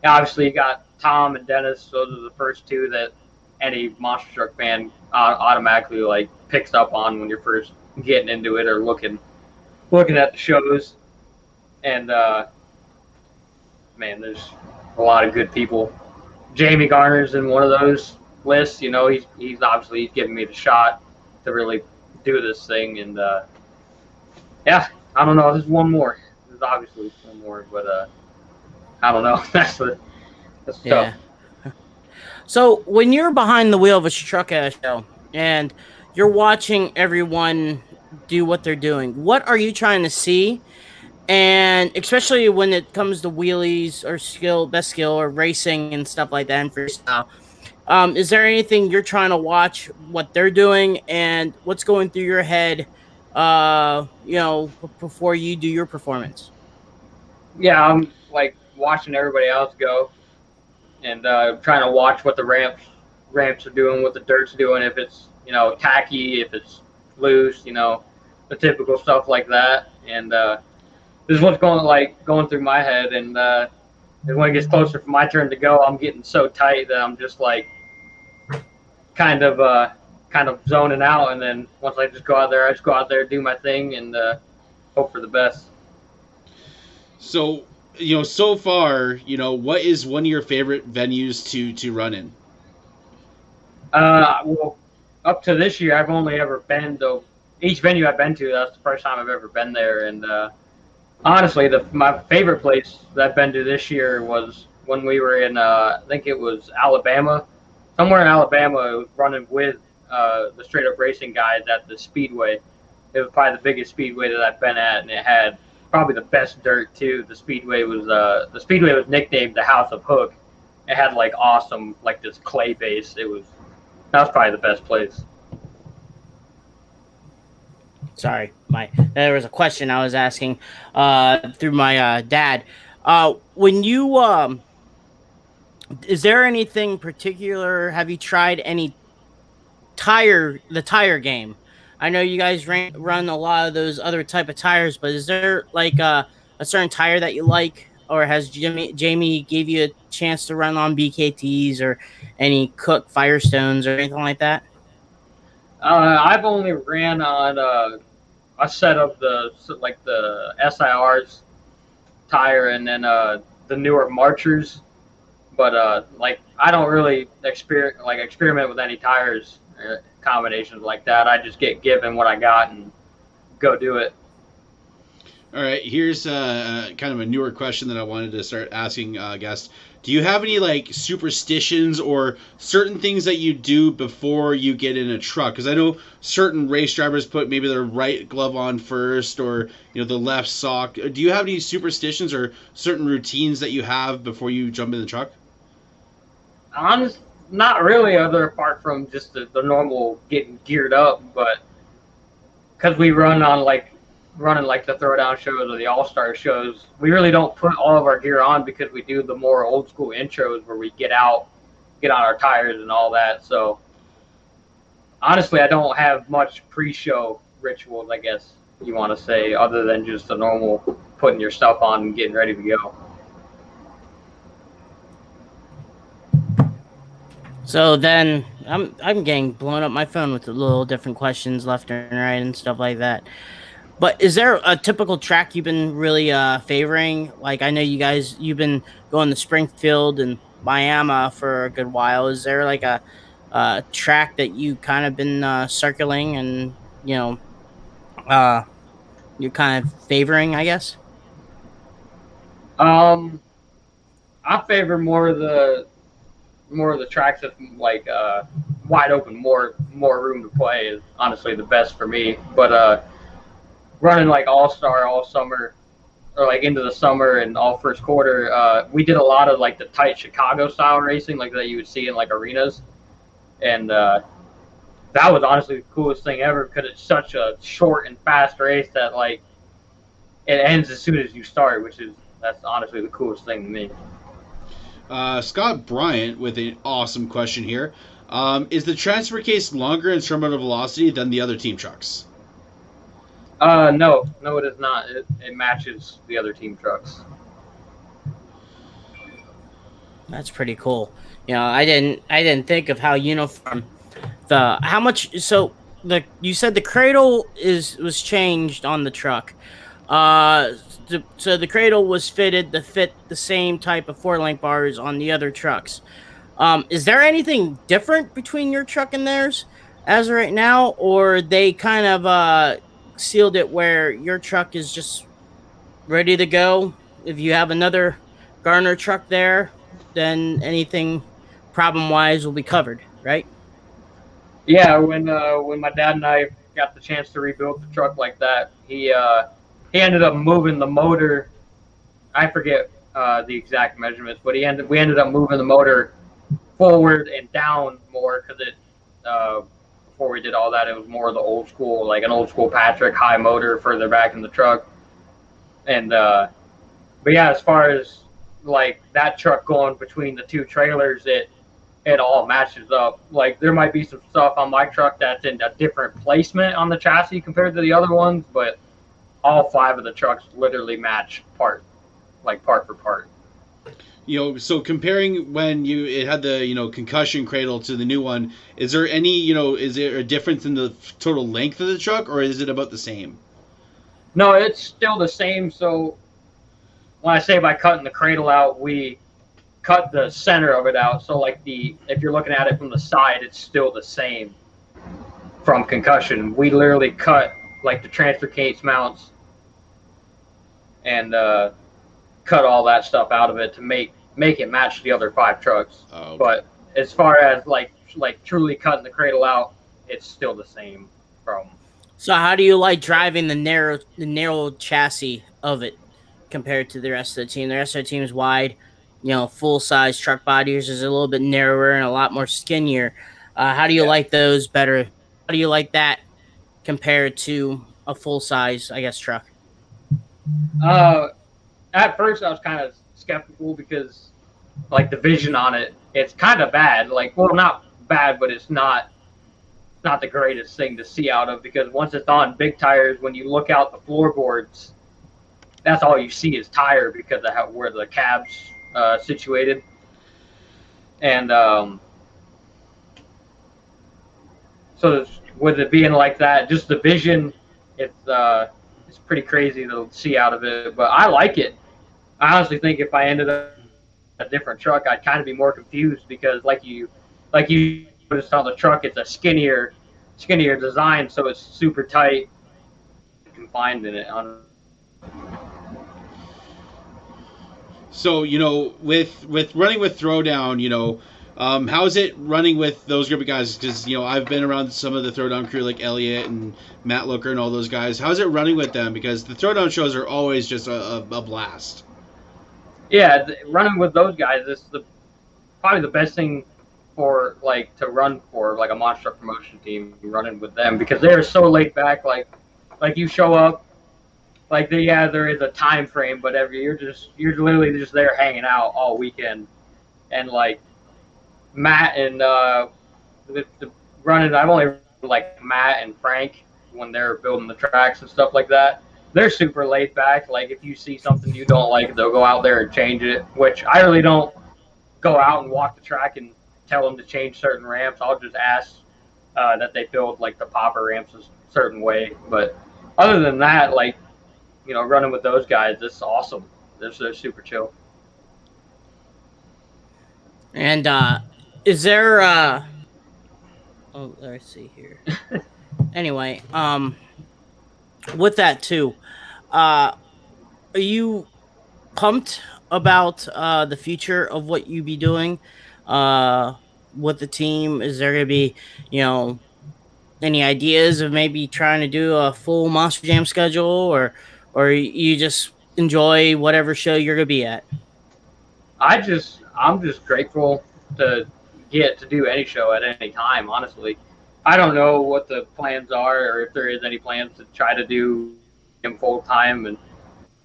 Speaker 4: And obviously, you got Tom and Dennis. Those are the first 2 that any monster truck fan automatically like picks up on when you're first getting into it or looking at the shows. And man, there's a lot of good people. Jamie Garner's in one of those lists. You know, he's obviously giving me the shot to really do this thing. And yeah, I don't know. There's one more. There's obviously one more, but I don't know. That's tough.
Speaker 2: So when you're behind the wheel of a truck at a show and you're watching everyone do what they're doing, what are you trying to see? And especially when it comes to wheelies or best skill or racing and stuff like that and freestyle. Is there anything you're trying to watch what they're doing and what's going through your head, before you do your performance?
Speaker 4: Yeah, I'm like watching everybody else go and trying to watch what the ramps are doing, what the dirt's doing, if it's tacky, if it's loose, the typical stuff like that. And this is what's going through my head. And when it gets closer for my turn to go, I'm getting so tight that I'm just like kind of zoning out. And then once I just go out there, do my thing, and hope for the best.
Speaker 3: So, so far, what is one of your favorite venues to run in?
Speaker 4: Well, up to this year, I've only ever been to each venue I've been to. That's the first time I've ever been there. And honestly, my favorite place that I've been to this year was when we were in, I think it was Alabama, somewhere in Alabama. It was running with the straight up racing guys at the Speedway. It was probably the biggest Speedway that I've been at, and it had probably the best dirt too. The Speedway was nicknamed the House of Hook. It had like awesome this clay base. That was probably the best place.
Speaker 2: Sorry, there was a question I was asking through my dad. When you is there anything particular? Have you tried any the tire game? I know you guys run a lot of those other type of tires, but is there like a certain tire that you like, or has Jamie gave you a chance to run on BKTs or any Cook Firestones or anything like that?
Speaker 4: I've only ran on a set of the SIR's tire, and then the newer Marchers. But I don't really experiment with any tires combinations like that. I just get given what I got and go do it.
Speaker 3: All right, here's kind of a newer question that I wanted to start asking guests. Do you have any superstitions or certain things that you do before you get in a truck? Because I know certain race drivers put maybe their right glove on first, or the left sock. Do you have any superstitions or certain routines that you have before you jump in the truck?
Speaker 4: Not really, apart from just the normal getting geared up, but because we running the Throwdown shows or the All-Star shows, we really don't put all of our gear on because we do the more old school intros where we get on our tires and all that. So honestly, I don't have much pre-show rituals, I guess you want to say, other than just the normal putting your stuff on and getting ready to go.
Speaker 2: So then I'm getting blown up my phone with the little different questions left and right and stuff like that. But is there a typical track you've been really favoring? Like, I know you've been going to Springfield and Miami for a good while. Is there like a track that you kind of been circling and you're kind of favoring, I guess?
Speaker 4: I favor more of the tracks that's wide open, more room to play is honestly the best for me. But running All-Star all summer, or into the summer and all first quarter, we did a lot of the tight Chicago style racing that you would see in arenas, and that was honestly the coolest thing ever because it's such a short and fast race that it ends as soon as you start, that's honestly the coolest thing to me.
Speaker 3: Scott Bryant with an awesome question here. Is the transfer case longer in terminal velocity than the other team trucks?
Speaker 4: No, it is not. It matches the other team trucks.
Speaker 2: That's pretty cool. I didn't think of how uniform how much. So you said the cradle was changed on the truck. So the cradle was fitted to fit the same type of 4-link bars on the other trucks. Is there anything different between your truck and theirs as of right now, or they kind of sealed it where your truck is just ready to go? If you have another Garner truck there, then anything problem-wise will be covered, right?
Speaker 4: Yeah, when my dad and I got the chance to rebuild the truck like that, he he ended up moving the motor. I forget the exact measurements, but we ended up moving the motor forward and down more because before we did all that, it was more of the old school, like an old school Patrick high motor further back in the truck. And but yeah, as far as like that truck going between the two trailers, it all matches up. Like there might be some stuff on my truck that's in a different placement on the chassis compared to the other ones, but all 5 of the trucks literally match part for part.
Speaker 3: So comparing when it had the concussion cradle to the new one, is there any is there a difference in the total length of the truck, or is it about the same?
Speaker 4: No, it's still the same. So when I say by cutting the cradle out, we cut the center of it out. So like if you're looking at it from the side, it's still the same from concussion. We literally cut like the transfer case mounts and cut all that stuff out of it to make it match the other 5 trucks.
Speaker 3: Oh, okay.
Speaker 4: But as far as like truly cutting the cradle out, it's still the same from.
Speaker 2: So how do you like driving the narrow chassis of it compared to the rest of the team? The rest of the team is wide, full size truck body. Yours is a little bit narrower and a lot more skinnier. How do you like those better? How do you like that compared to a full size, I guess, truck?
Speaker 4: At first I was kind of skeptical because like the vision on it's kind of bad. Like, well, not bad, but it's not the greatest thing to see out of, because once it's on big tires, when you look out the floorboards, that's all you see is tire because of where the cab's situated. And so with it being like that, just the vision, it's pretty crazy to see out of it. But I like it. I honestly think if I ended up a different truck, I'd kind of be more confused because like you noticed on the truck, it's a skinnier design, so it's super tight, confined in it.
Speaker 3: So with running with Throwdown, how's it running with those group of guys? Because I've been around some of the Throwdown crew, like Elliot and Matt Looker and all those guys. How's it running with them? Because the Throwdown shows are always just a blast.
Speaker 4: Yeah, running with those guys is probably the best thing for to run for a monster truck promotion team, running with them, because they're so laid back. Like you show up, there is a time frame, but you're literally just there hanging out all weekend. And Matt and the running, I've only Matt and Frank when they're building the tracks and stuff like that. They're super laid back. Like if you see something you don't like, they'll go out there and change it, which I really don't go out and walk the track and tell them to change certain ramps. I'll just ask that they build the popper ramps a certain way. But other than that, running with those guys, it's awesome. They're super chill.
Speaker 2: And is there let's see here. Anyway, with that too, are you pumped about the future of what you be doing with the team? Is there gonna be any ideas of maybe trying to do a full Monster Jam schedule, or you just enjoy whatever show you're gonna be at?
Speaker 4: I'm just grateful to get to do any show at any time, honestly. I don't know what the plans are, or if there is any plans to try to do him full time. And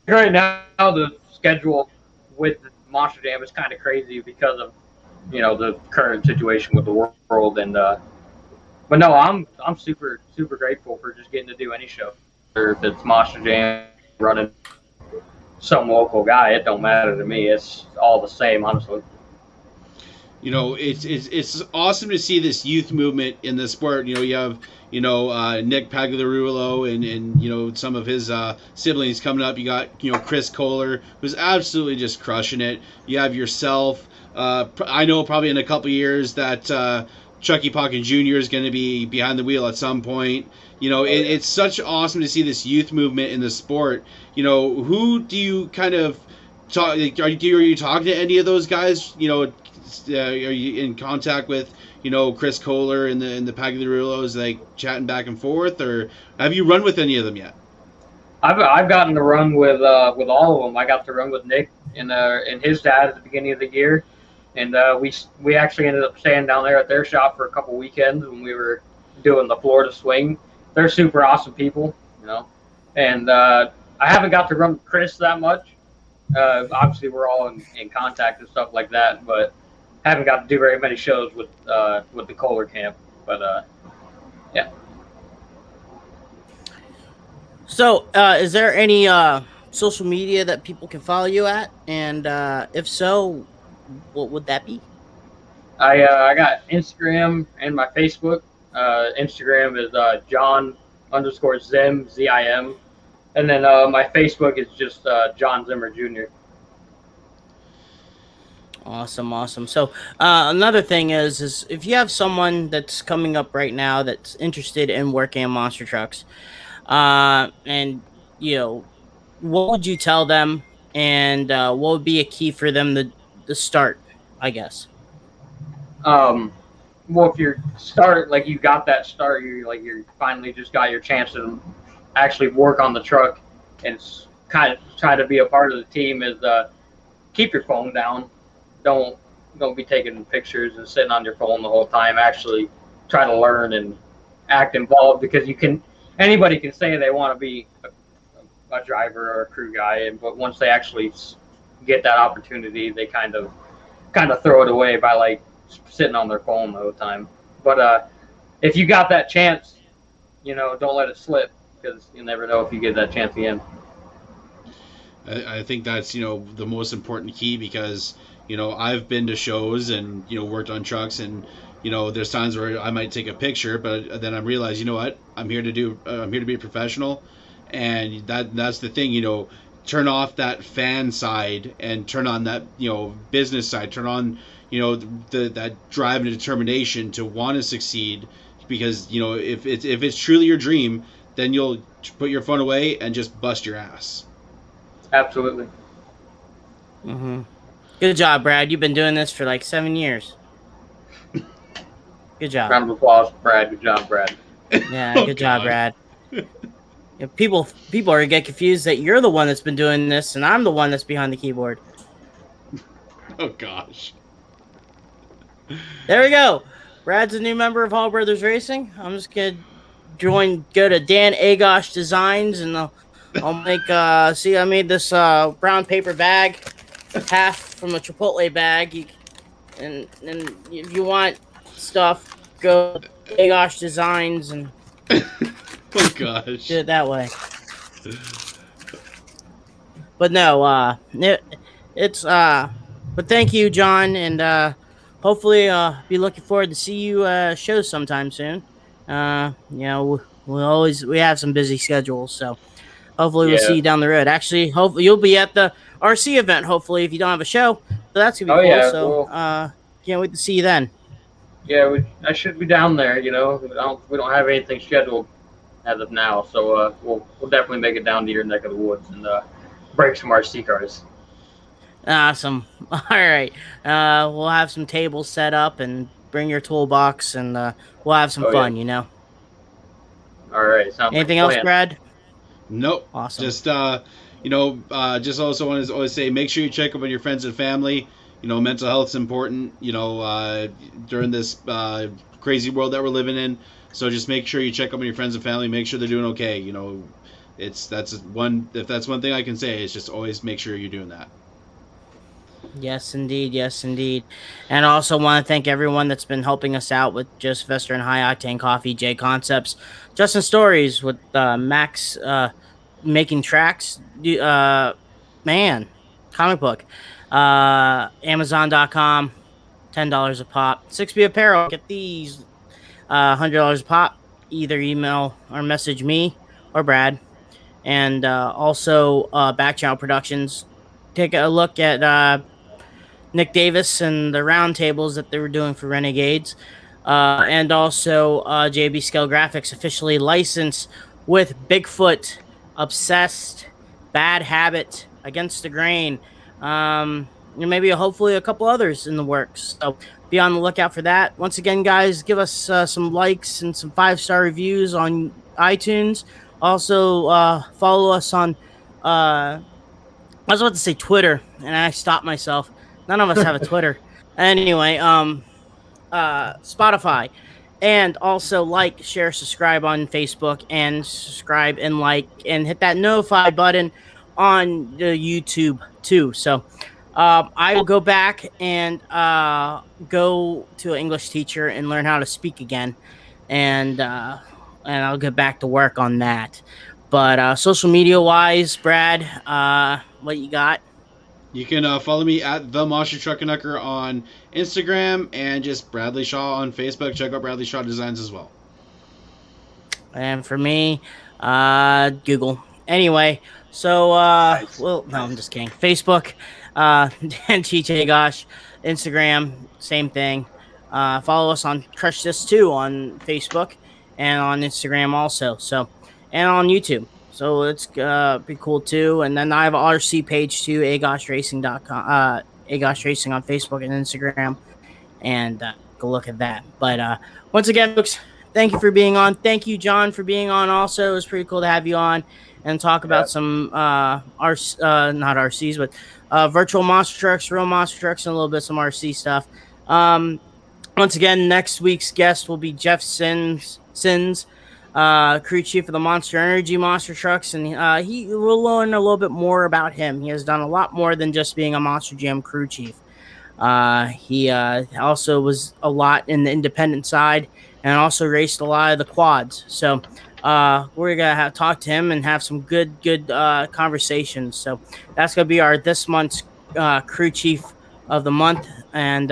Speaker 4: right now, the schedule with Monster Jam is kind of crazy because of the current situation with the world. And but no, I'm super grateful for just getting to do any show, or if it's Monster Jam, running some local guy, it don't matter to me. It's all the same, honestly.
Speaker 3: It's awesome to see this youth movement in the sport. You have Nick Pagliarulo and some of his siblings coming up. You got Chris Kohler, who's absolutely just crushing it. You have yourself. I know probably in a couple years that Chucky Pocken Jr. is going to be behind the wheel at some point. It's such awesome to see this youth movement in the sport. Who do you kind of talk? Are you talking to any of those guys? Are you in contact with Chris Kohler and the Pagliarulos, chatting back and forth, or have you run with any of them yet?
Speaker 4: I've gotten to run with all of them. I got to run with Nick and his dad at the beginning of the year, and we actually ended up staying down there at their shop for a couple weekends when we were doing the Florida swing. They're super awesome people, you know, and I haven't got to run with Chris that much. Obviously, we're all in contact and stuff like that, but haven't got to do very many shows with the Kohler camp. But yeah.
Speaker 2: So, is there any social media that people can follow you at? And if so, what would that be?
Speaker 4: I got Instagram and my Facebook. Instagram is Jon_Zim, ZIM. And then my Facebook is just Jon Zimmer Jr.
Speaker 2: Awesome. So another thing is if you have someone that's coming up right now that's interested in working on monster trucks, and you know, what would you tell them, and what would be a key for them to start, I guess?
Speaker 4: Well, if you're you got that start, you're finally just got your chance to actually work on the truck and kind of try to be a part of the team. Is keep your phone down. Don't be taking pictures and sitting on your phone the whole time. Actually, try to learn and act involved, because anybody can say they want to be a driver or a crew guy, but once they actually get that opportunity, they kind of throw it away by like sitting on their phone the whole time. But if you got that chance, you know, don't let it slip, because you never know if you get that chance again.
Speaker 3: I think that's, you know, the most important key, because, you know, I've been to shows and, you know, worked on trucks, and, you know, there's times where I might take a picture, but then I realize, you know what, I'm here to be a professional, and that's the thing, you know, turn off that fan side and turn on that, you know, business side, turn on, you know, that drive and determination to want to succeed, because, you know, if it's truly your dream, then you'll put your phone away and just bust your ass.
Speaker 4: Absolutely.
Speaker 2: Mm-hmm. Good job, Brad. You've been doing this for like 7 years. Good job.
Speaker 4: Round of applause, Brad. Good job, Brad.
Speaker 2: Yeah, good job, Brad. Yeah, people are gonna get confused that you're the one that's been doing this and I'm the one that's behind the keyboard.
Speaker 3: Oh gosh.
Speaker 2: There we go. Brad's a new member of Hall Brothers Racing. I'm just gonna go to Dan Agosh Designs, and I'll make see, I made this brown paper bag, half from a Chipotle bag. And if you want stuff, go to Agosh Designs and
Speaker 3: oh gosh,
Speaker 2: do it that way. But no, but thank you, John, and hopefully be looking forward to see you shows sometime soon. You know, we have some busy schedules, so hopefully we'll see you down the road. Actually, hopefully you'll be at the RC event, hopefully, if you don't have a show. So that's gonna be cool.
Speaker 4: Yeah,
Speaker 2: so can't wait to see you then.
Speaker 4: Yeah, I should be down there. You know, we don't have anything scheduled as of now, so we'll definitely make it down to your neck of the woods and break some RC cars.
Speaker 2: Awesome. All right. We'll have some tables set up and bring your toolbox, and we'll have some fun, you know.
Speaker 4: All right.
Speaker 2: Anything else, Brad?
Speaker 3: Nope.
Speaker 2: Awesome.
Speaker 3: Just, you know, just also want to always say, make sure you check up on your friends and family. You know, mental health's important, you know, during this crazy world that we're living in. So just make sure you check up on your friends and family, make sure they're doing okay. You know, if that's one thing I can say, is just always make sure you're doing that.
Speaker 2: Yes, indeed. And I also want to thank everyone that's been helping us out with Just Vester and High Octane Coffee, J Concepts, Justin Stories with Max making tracks, man, comic book, Amazon.com, $10 a pop. 6B Apparel, get these $100 a pop. Either email or message me or Brad. And also Backchannel Productions. Take a look at Nick Davis and the roundtables that they were doing for Renegades. And also JB Scale Graphics, officially licensed with Bigfoot, Obsessed, Bad Habit, Against the Grain, and maybe hopefully a couple others in the works. So be on the lookout for that. Once again, guys, give us some likes and some 5-star reviews on iTunes. Also, follow us on. I was about to say Twitter, and I stopped myself. None of us have a Twitter. Anyway, Spotify, and also like, share, subscribe on Facebook, and subscribe and like and hit that notify button on the YouTube too. So I will go back and go to an English teacher and learn how to speak again, and I'll get back to work on that. But social media wise, Brad, what you got?
Speaker 3: You can follow me at the Monster Truck Knucker on Instagram and just Bradley Shaw on Facebook. Check out Bradley Shaw Designs as well.
Speaker 2: And for me, Google. Anyway, so well, no, I'm just kidding. Facebook, Dan TJ Gosh, Instagram, same thing. Follow us on Crush This Too on Facebook and on Instagram also. So, and on YouTube. So it's be cool too. And then I have an RC page too, agoshracing.com, Agosh Racing on Facebook and Instagram, and go look at that. But once again, folks, thank you for being on. Thank you, John, for being on. Also, it was pretty cool to have you on and talk about some not RCs, but virtual monster trucks, real monster trucks, and a little bit some RC stuff. Once again, next week's guest will be Jeff Sins, crew chief of the Monster Energy monster trucks, and he will learn a little bit more about him. He has done a lot more than just being a Monster Jam crew chief. He also was a lot in the independent side and also raced a lot of the quads. So we're gonna talk to him and have some good conversations. So that's gonna be our this month's crew chief of the month, and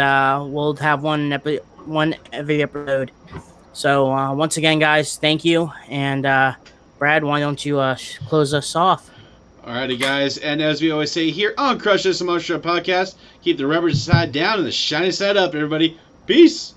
Speaker 2: we'll have one every episode. So once again, guys, thank you. And Brad, why don't you close us off?
Speaker 3: Alrighty, guys. And as we always say here on Crush This Monster Truck Podcast, keep the rubber side down and the shiny side up, everybody. Peace.